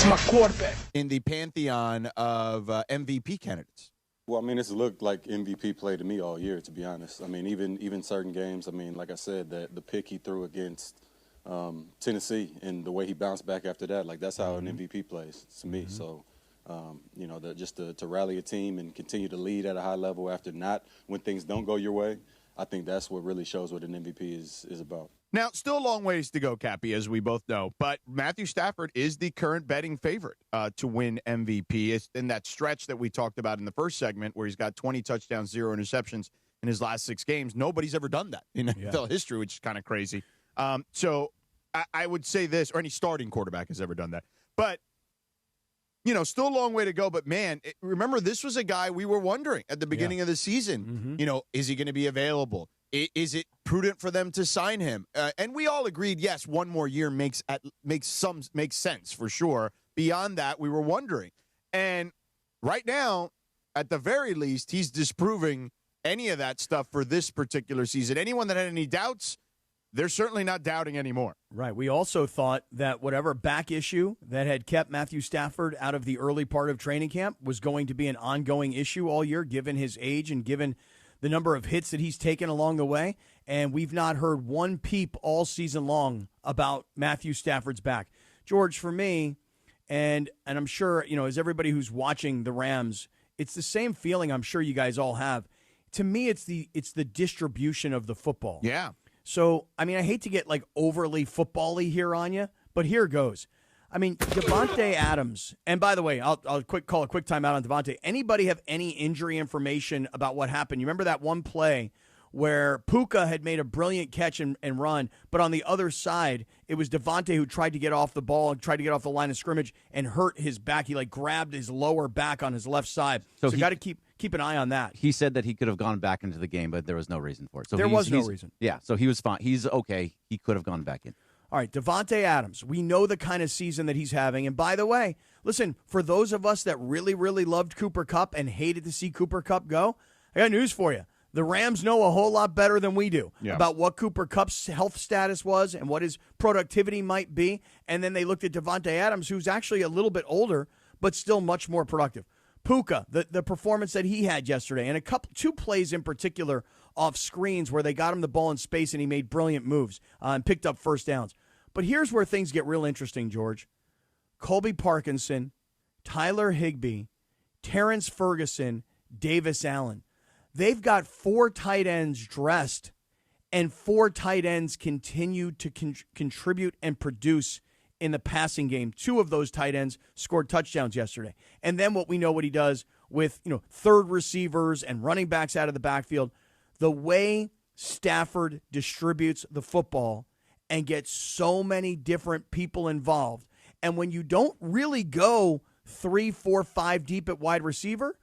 my quarterback. In the pantheon of MVP candidates. Well, I mean, it's looked like MVP play to me all year, to be honest. I mean, even certain games, I mean, like I said, the pick he threw against Tennessee and the way he bounced back after that, like that's how an MVP plays to me. So, you know, just to rally a team and continue to lead at a high level after when things don't go your way, I think that's what really shows what an MVP is about. Now, still a long ways to go, Cappy, as we both know, but Matthew Stafford is the current betting favorite to win MVP. It's in that stretch that we talked about in the first segment where he's got 20 touchdowns, 0 interceptions in his last 6 games. Nobody's ever done that in NFL history, which is kind of crazy. So I would say this, or any starting quarterback has ever done that. But, you know, still a long way to go. But, man, remember, this was a guy we were wondering at the beginning of the season. You know, is he going to be available? Is it prudent for them to sign him? And we all agreed, yes, one more year makes sense for sure. Beyond that, we were wondering. And right now, at the very least, he's disproving any of that stuff for this particular season. Anyone that had any doubts, they're certainly not doubting anymore. Right. We also thought that whatever back issue that had kept Matthew Stafford out of the early part of training camp was going to be an ongoing issue all year, given his age and given the number of hits that he's taken along the way. And we've not heard one peep all season long about Matthew Stafford's back. George, for me, and I'm sure, you know, as everybody who's watching the Rams, it's the same feeling I'm sure you guys all have. To me, it's the distribution of the football. Yeah. So, I mean, I hate to get like overly football-y here on you, but here goes. I mean, Davante Adams, and by the way, I'll call a quick timeout on Davante. Anybody have any injury information about what happened? You remember that one play where Puka had made a brilliant catch and run, but on the other side, it was Davante who tried to get off the ball and tried to get off the line of scrimmage and hurt his back. He like grabbed his lower back on his left side. So you got to keep an eye on that. He said that he could have gone back into the game, but there was no reason for it. So there was no reason. Yeah, so he was fine. He's okay. He could have gone back in. All right, Davante Adams, we know the kind of season that he's having. And by the way, listen, for those of us that really, really loved Cooper Kupp and hated to see Cooper Kupp go, I got news for you. The Rams know a whole lot better than we do about what Cooper Kupp's health status was and what his productivity might be. And then they looked at Davante Adams, who's actually a little bit older, but still much more productive. Puka, the performance that he had yesterday, and two plays in particular off screens where they got him the ball in space and he made brilliant moves and picked up first downs. But here's where things get real interesting, George. Colby Parkinson, Tyler Higbee, Terrence Ferguson, Davis Allen. They've got 4 tight ends dressed, and 4 tight ends continue to contribute and produce in the passing game. 2 of those tight ends scored touchdowns yesterday. And then what he does with, third receivers and running backs out of the backfield, the way Stafford distributes the football and gets so many different people involved. And when you don't really go 3, 4, 5 deep at wide receiver,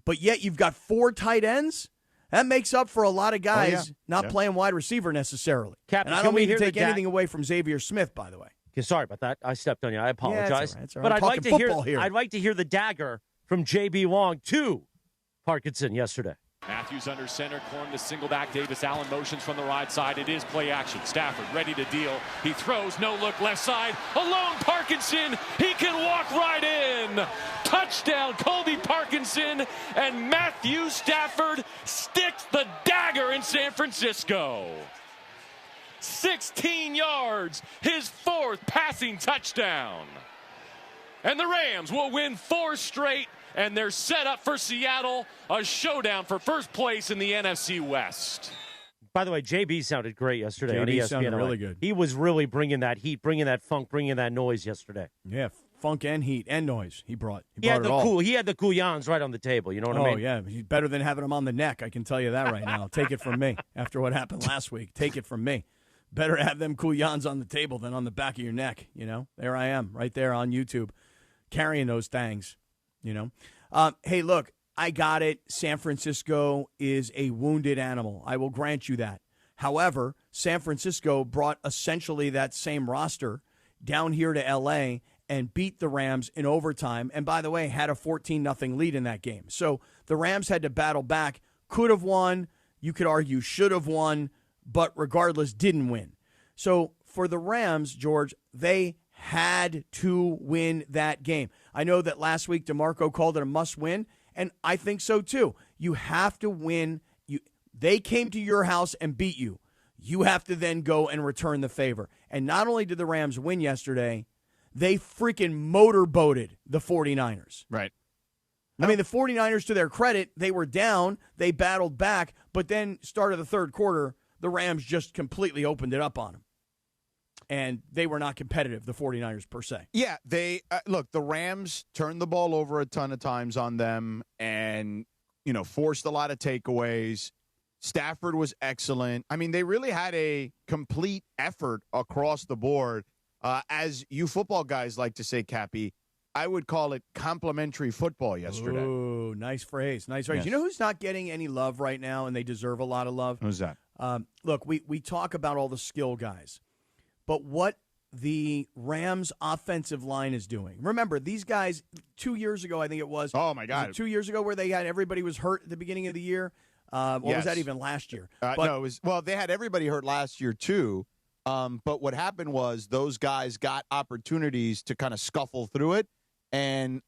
but yet you've got 4 tight ends, that makes up for a lot of guys not playing wide receiver necessarily. Captain, and I don't mean to take anything away from Xavier Smith, by the way. Yeah, sorry about that. I stepped on you. I apologize. Yeah, that's all But right. I'd like to hear the dagger from J.B. Long to Parkinson yesterday. Matthews under center, corn to single back. Davis Allen motions from the right side. It is play action. Stafford ready to deal. He throws, no look, left side. Alone Parkinson. He can walk right in. Touchdown, Colby Parkinson. And Matthew Stafford sticks the dagger in San Francisco. 16 yards, his 4th passing touchdown. And the Rams will win 4 straight. And they're set up for Seattle, a showdown for first place in the NFC West. By the way, JB sounded great yesterday on ESPN. Sounded really good. He was really bringing that heat, bringing that funk, bringing that noise yesterday. Yeah, funk and heat and noise. He brought had it all. He had the cool yawns right on the table. You know what I mean? Oh, yeah. He's better than having him on the neck. I can tell you that right now. Take it from me. After what happened last week, take it from me. Better have them cool yawns on the table than on the back of your neck. There I am right there on YouTube carrying those things. Hey, look, I got it. San Francisco is a wounded animal. I will grant you that. However, San Francisco brought essentially that same roster down here to L.A. and beat the Rams in overtime. And by the way, had a 14-0 lead in that game. So the Rams had to battle back. Could have won. You could argue should have won, but regardless, didn't win. So for the Rams, George, they had to win that game. I know that last week DeMarco called it a must-win, and I think so too. You have to win. They came to your house and beat you. You have to then go and return the favor. And not only did the Rams win yesterday, they freaking motorboated the 49ers. Right. I mean, the 49ers, to their credit, they were down, they battled back, but then start of the third quarter, the Rams just completely opened it up on them. And they were not competitive, the 49ers, per se. Yeah, they look, the Rams turned the ball over a ton of times on them and, forced a lot of takeaways. Stafford was excellent. I mean, they really had a complete effort across the board. As you football guys like to say, Cappy, I would call it complimentary football yesterday. Ooh, nice phrase. Nice phrase. Yes. You know who's not getting any love right now, and they deserve a lot of love? Who's that? Look, we talk about all the skill guys, but what the Rams offensive line is doing. Remember, these guys, 2 years ago, I think it was. Oh, my God. 2 years ago where they had everybody was hurt at the beginning of the year? Or was that even last year? No, it was. Well, they had everybody hurt last year, too. But what happened was those guys got opportunities to kind of scuffle through it and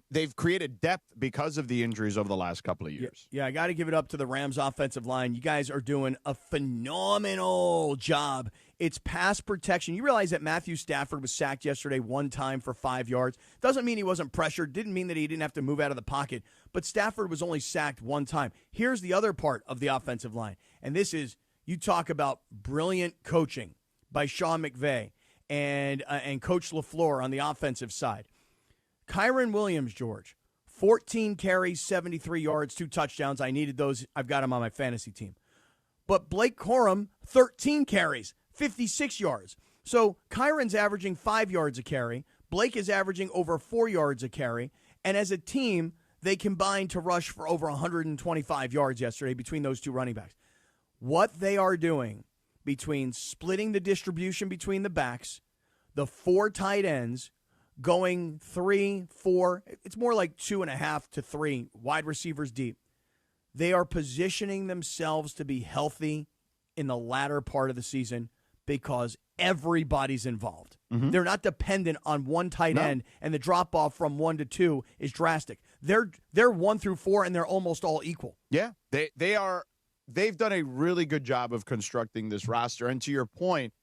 they've created depth because of the injuries over the last couple of years. Yeah, I got to give it up to the Rams offensive line. You guys are doing a phenomenal job. It's pass protection. You realize that Matthew Stafford was sacked yesterday one time for 5 yards. Doesn't mean he wasn't pressured. Didn't mean that he didn't have to move out of the pocket. But Stafford was only sacked one time. Here's the other part of the offensive line. And this is, you talk about brilliant coaching by Sean McVay and Coach LaFleur on the offensive side. Kyron Williams, George, 14 carries, 73 yards, 2 touchdowns. I needed those. I've got him on my fantasy team. But Blake Corum, 13 carries, 56 yards. So Kyron's averaging 5 yards a carry. Blake is averaging over 4 yards a carry. And as a team, they combined to rush for over 125 yards yesterday between those two running backs. What they are doing between splitting the distribution between the backs, the 4 tight ends, going 3, 4, it's more like 2.5 to 3 wide receivers deep. They are positioning themselves to be healthy in the latter part of the season because everybody's involved. Mm-hmm. They're not dependent on one tight end, and the drop-off from 1 to 2 is drastic. They're 1 through 4, and they're almost all equal. Yeah, they've done a really good job of constructing this roster. And to your point,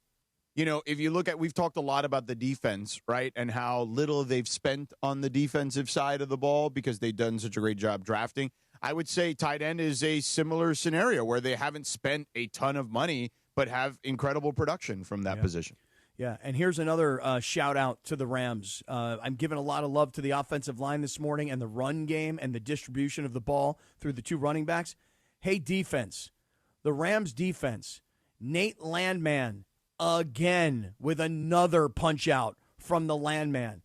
if you look at, we've talked a lot about the defense, right, and how little they've spent on the defensive side of the ball because they've done such a great job drafting. I would say tight end is a similar scenario where they haven't spent a ton of money but have incredible production from that position. Yeah, and here's another shout-out to the Rams. I'm giving a lot of love to the offensive line this morning and the run game and the distribution of the ball through the 2 running backs. Hey, defense, the Rams defense, Nate Landman, again with another punch-out from the Landman.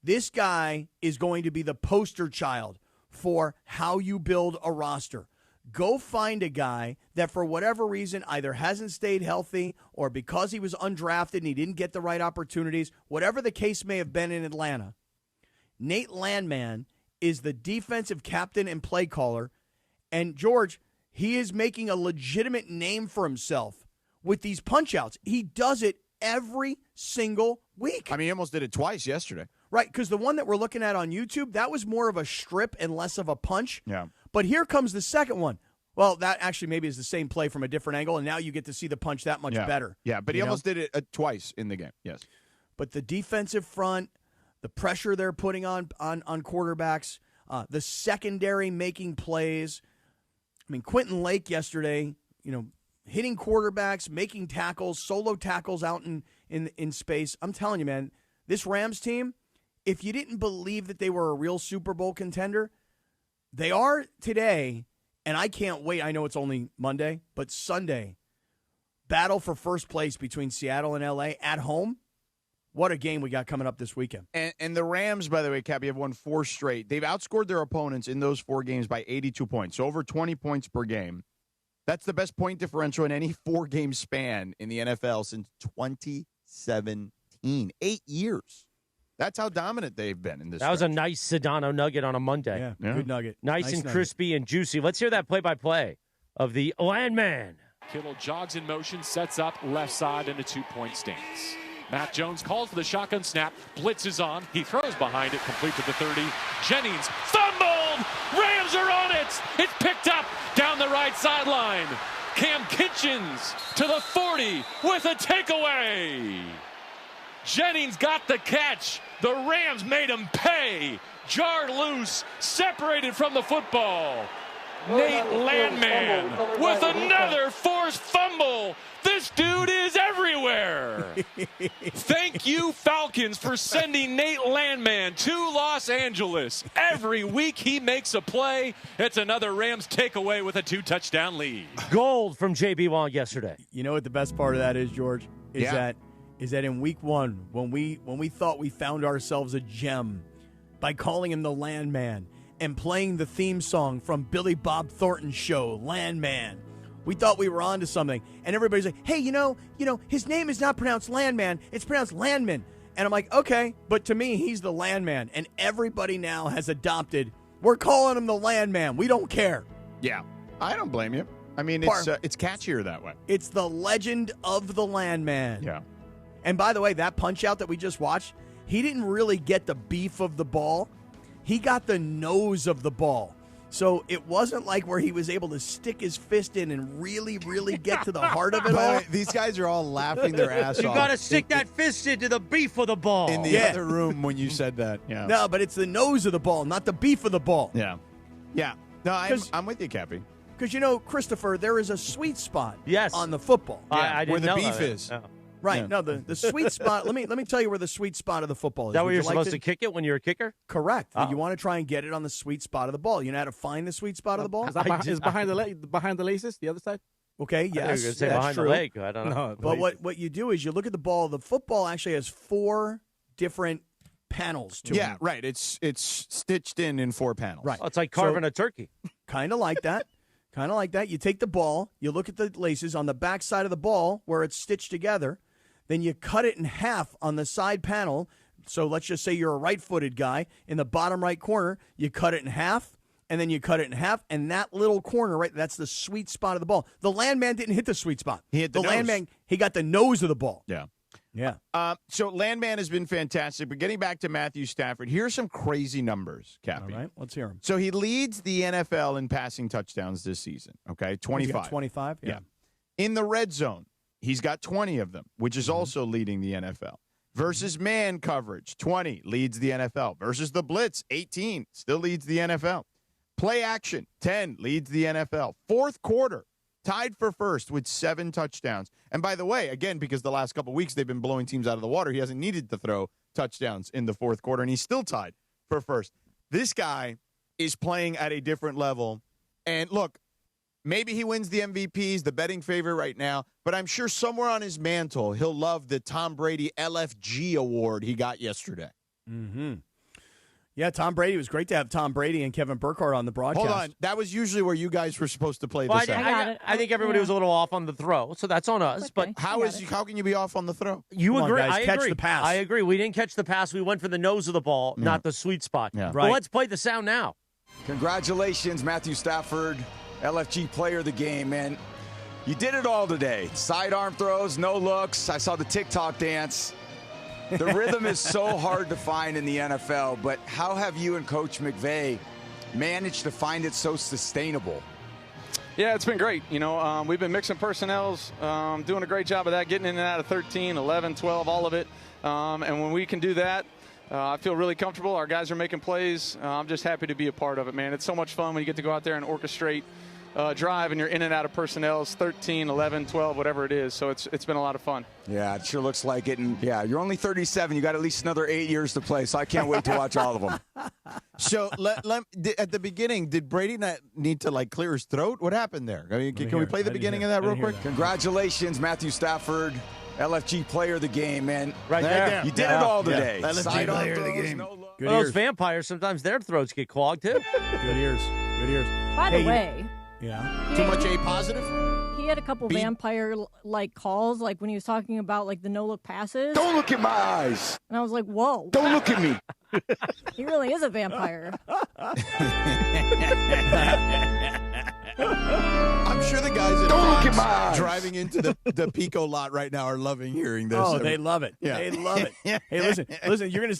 This guy is going to be the poster child for how you build a roster. Go find a guy that for whatever reason either hasn't stayed healthy or because he was undrafted and he didn't get the right opportunities, whatever the case may have been in Atlanta. Nate Landman is the defensive captain and play caller. And, George, he is making a legitimate name for himself with these punch-outs. He does it every single week. I mean, he almost did it twice yesterday. Right, because the one that we're looking at on YouTube, that was more of a strip and less of a punch. Yeah. But here comes the second one. Well, that actually maybe is the same play from a different angle, and now you get to see the punch that much better. Yeah, but he almost did it twice in the game, yes. But the defensive front, the pressure they're putting on quarterbacks, the secondary making plays. I mean, Quentin Lake yesterday, hitting quarterbacks, making tackles, solo tackles out in space. I'm telling you, man, this Rams team, if you didn't believe that they were a real Super Bowl contender, they are today, and I can't wait. I know it's only Monday, but Sunday, battle for first place between Seattle and L.A. at home. What a game we got coming up this weekend. And the Rams, by the way, Cappy, have won 4 straight. They've outscored their opponents in those 4 games by 82 points, so over 20 points per game. That's the best point differential in any 4-game span in the NFL since 2017. 8 years. That's how dominant they've been in this. That was a nice Sedano nugget on a Monday. Yeah. Good nugget. Nice and crispy and juicy. Let's hear that play-by-play of the Landman. Kittle jogs in motion, sets up left side in a 2-point stance. Matt Jones calls for the shotgun snap. Blitz is on. He throws behind it, complete to the 30. Jennings fumbled. Rams are on it. It's picked up down the right sideline. Cam Kitchens to the 40 with a takeaway. Jennings got the catch. The Rams made him pay. Jarred loose, separated from the football. Nate Landman with another forced fumble. This dude is everywhere. Thank you, Falcons, for sending Nate Landman to Los Angeles. Every week he makes a play. It's another Rams takeaway with a 2-touchdown lead. Gold from J.B. Wong yesterday. You know what the best part of that is, George? Is that in week one, when we thought we found ourselves a gem by calling him the Landman and playing the theme song from Billy Bob Thornton's show, Landman, we thought we were onto something. And everybody's like, hey, you know, his name is not pronounced Landman, it's pronounced Landman. And I'm like, okay, but to me, he's the Landman. And everybody now has adopted, we're calling him the Landman. We don't care. Yeah, I don't blame you. I mean, it's catchier that way. It's the legend of the Landman. Yeah. And by the way, that punch out that we just watched, he didn't really get the beef of the ball. He got the nose of the ball. So it wasn't like where he was able to stick his fist in and really, really get to the heart of it all. These guys are all laughing their ass off. You got to stick that fist into the beef of the ball. In the other room when you said that. Yeah. No, but it's the nose of the ball, not the beef of the ball. Yeah. Yeah. No, I'm with you, Cappy. Because, Christopher, there is a sweet spot Yes. on the football. I didn't where the know beef that. is. No. Right. Yeah. No, the sweet spot. Let me tell you where the sweet spot of the football is. Is that where Would you're you like supposed to kick it when you're a kicker? Correct. Oh. You want to try and get it on the sweet spot of the ball. You know how to find the sweet spot of the ball? Is behind the laces, the other side? Okay, I think you were yes, going to say that's behind true. the leg. I don't know. No, But what you do is you look at the ball. The football actually has 4 different panels to it. Yeah, right. It's stitched in 4 panels. Right. Oh, it's like carving a turkey. Kind of like that. Kind of like that. You take the ball, you look at the laces on the back side of the ball where it's stitched together, then you cut it in half on the side panel. So let's just say you're a right-footed guy. In the bottom right corner, you cut it in half, and then you cut it in half, and that little corner, right, that's the sweet spot of the ball. The Landman didn't hit the sweet spot. He hit the nose. Landman, he got the nose of the ball. Yeah. Yeah. So Landman has been fantastic. But getting back to Matthew Stafford, here's some crazy numbers, Cappy. All right, let's hear him. So he leads the NFL in passing touchdowns this season, okay? 25. 25? Yeah. In the red zone, he's got 20 of them, which is also leading the NFL. Versus man coverage, 20, leads the NFL. Versus the blitz, 18, still leads the NFL. Play action, 10, leads the NFL. Fourth quarter, tied for first with 7 touchdowns. And by the way, again, because the last couple of weeks they've been blowing teams out of the water, he hasn't needed to throw touchdowns in the fourth quarter, and he's still tied for first. This guy is playing at a different level. And look, maybe he wins the MVP. He's the betting favorite right now. But I'm sure somewhere on his mantle, he'll love the Tom Brady LFG award he got yesterday. Mm-hmm. Yeah, Tom Brady. It was great to have Tom Brady and Kevin Burkhardt on the broadcast. Hold on. That was usually where you guys were supposed to play Well, this out. I think everybody was a little off on the throw, so that's on us. Okay. But How can you be off on the throw? you Come on, agree? guys, I catch agree. the pass. I agree. We didn't catch the pass. We went for the nose of the ball, not the sweet spot. Yeah. But Right. let's play the sound now. Congratulations, Matthew Stafford, LFG player of the game, man. You did it all today. Sidearm throws, no looks. I saw the TikTok dance. The rhythm is so hard to find in the NFL, but how have you and Coach McVay managed to find it so sustainable? Yeah, it's been great. We've been mixing personnels, doing a great job of that, getting in and out of 13, 11, 12, all of it. And when we can do that, I feel really comfortable. Our guys are making plays. I'm just happy to be a part of it, man. It's so much fun when you get to go out there and orchestrate drive and you're in and out of personnels, 13, 11, 12, whatever it is. So it's been a lot of fun. Yeah, it sure looks like it. And yeah, you're only 37. You got at least another 8 years to play, so I can't wait to watch all of them. So at the beginning, did Brady not need to clear his throat? What happened there? I mean, can we play the beginning of that real quick? Congratulations, Matthew Stafford, LFG player of the game, man. Right there. You did it all today. LFG Sidearm player of the throws, game. no look. Good Well, those ears. vampires, sometimes their throats get clogged, too. Good ears. Good ears. By the way, Yeah. Too much A positive? he had a couple vampire-like calls, like when he was talking about the no-look passes. Don't look in my eyes. And I was like, whoa, Don't look at me. he really is a vampire. I'm sure the guys at Don't look Fox at my eyes. driving into the Pico lot right now are loving hearing this. Oh, they love it. Yeah. They love it. Hey, listen.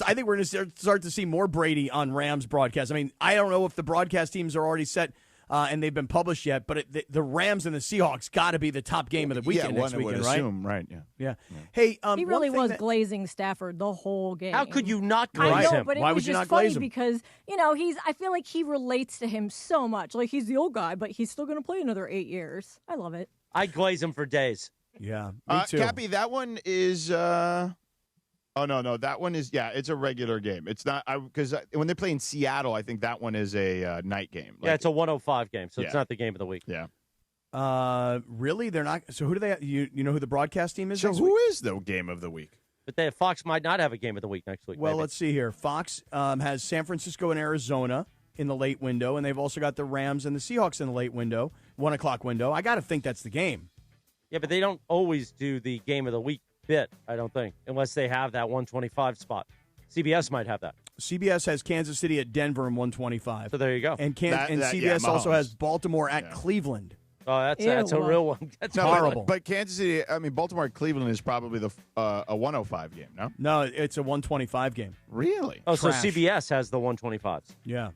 I think we're gonna start to see more Brady on Rams broadcasts. I mean, I don't know if the broadcast teams are already set and they've been published yet, but the Rams and the Seahawks got to be the top game of the weekend next one weekend, would right? assume, right? Yeah. Hey, He really one thing was glazing Stafford the whole game. How could you not glaze I know, him? but it Why was would you just not funny glaze him? because I feel like he relates to him so much. Like he's the old guy, but he's still going to play another 8 years. I love it. I glaze him for days. Yeah, me too. Cappy, that one is. Oh no, that one is. Yeah, it's a regular game. It's not because when they play in Seattle, I think that one is a night game. Yeah, it's a 105 game, so it's Yeah. not the game of the week. Yeah. Really? They're not. So who do they? You know who the broadcast team is? So next who week? is the game of the week? But Fox might not have a game of the week next week. Well, maybe. let's see here. Fox has San Francisco and Arizona in the late window, and they've also got the Rams and the Seahawks in the late window, 1 o'clock window. I got to think that's the game. Yeah, but they don't always do the game of the week bit, I don't think, unless they have that 125 spot. CBS might have that. CBS has Kansas City at Denver in 125. So there you go. And That- CBS also Mahomes. has Baltimore at Cleveland. Oh, that's a Ew. real one. That's No, horrible. But Kansas City, I mean, Baltimore and Cleveland is probably a 105 game, no? No, it's a 125 game. Really? Oh, so Trash. CBS has the 125s. Yeah.